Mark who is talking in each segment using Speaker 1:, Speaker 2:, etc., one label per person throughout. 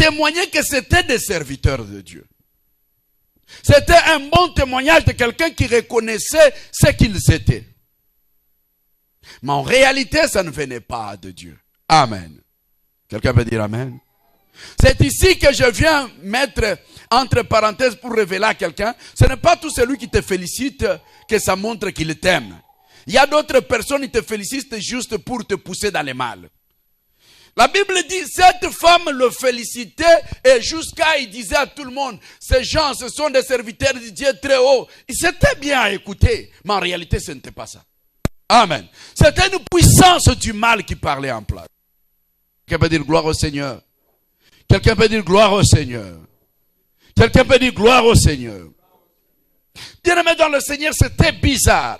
Speaker 1: témoignaient que c'était des serviteurs de Dieu. C'était un bon témoignage de quelqu'un qui reconnaissait ce qu'ils étaient. Mais en réalité, ça ne venait pas de Dieu. Amen. Quelqu'un peut dire Amen? C'est ici que je viens mettre entre parenthèses pour révéler à quelqu'un, ce n'est pas tout celui qui te félicite que ça montre qu'il t'aime. Il y a d'autres personnes qui te félicitent juste pour te pousser dans le mal. La Bible dit, cette femme le félicitait et jusqu'à il disait à tout le monde, ces gens, ce sont des serviteurs du Dieu très haut. C'était bien à écouter, mais en réalité, ce n'était pas ça. Amen. C'était une puissance du mal qui parlait en place. Quelqu'un peut dire gloire au Seigneur. Quelqu'un peut dire gloire au Seigneur. Quelqu'un peut dire gloire au Seigneur. Bien-aimé dans le Seigneur, c'était bizarre.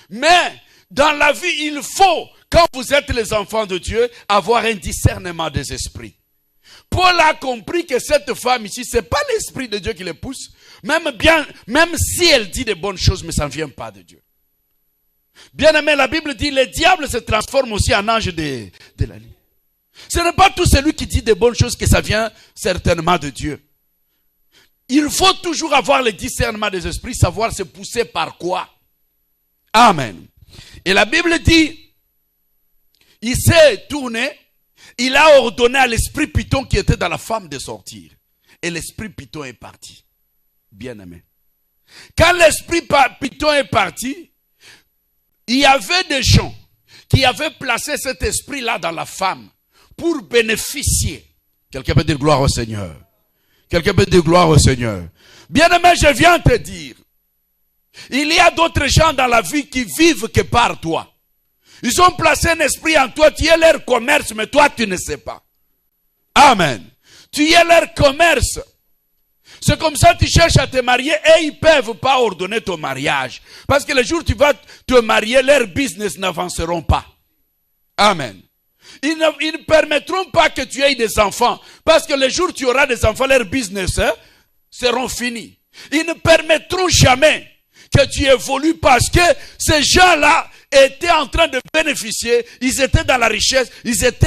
Speaker 1: Mais dans la vie, il faut, quand vous êtes les enfants de Dieu, avoir un discernement des esprits. Paul a compris que cette femme ici, ce n'est pas l'esprit de Dieu qui les pousse, même si elle dit de bonnes choses, mais ça ne vient pas de Dieu. Bien aimé, la Bible dit, le diable se transforme aussi en ange de la nuit. Ce n'est pas tout celui qui dit de bonnes choses que ça vient certainement de Dieu. Il faut toujours avoir le discernement des esprits, savoir se pousser par quoi. Amen. Et la Bible dit, il s'est tourné, il a ordonné à l'esprit Python qui était dans la femme de sortir. Et l'esprit Python est parti. Bien aimé. Quand l'esprit Python est parti, il y avait des gens qui avaient placé cet esprit-là dans la femme pour bénéficier. Quelqu'un peut dire gloire au Seigneur. Quelqu'un peut dire gloire au Seigneur. Bien aimé, je viens te dire, il y a d'autres gens dans la vie qui vivent que par toi. Ils ont placé un esprit en toi, tu es leur commerce, mais toi tu ne sais pas. Amen. Tu es leur commerce. C'est comme ça que tu cherches à te marier et ils ne peuvent pas ordonner ton mariage. Parce que le jour où tu vas te marier, leurs business n'avanceront pas. Amen. Ils ne permettront pas que tu aies des enfants. Parce que le jour où tu auras des enfants, leurs business seront finis. Ils ne permettront jamais que tu évolues parce que ces gens-là étaient en train de bénéficier. Ils étaient dans la richesse. Ils étaient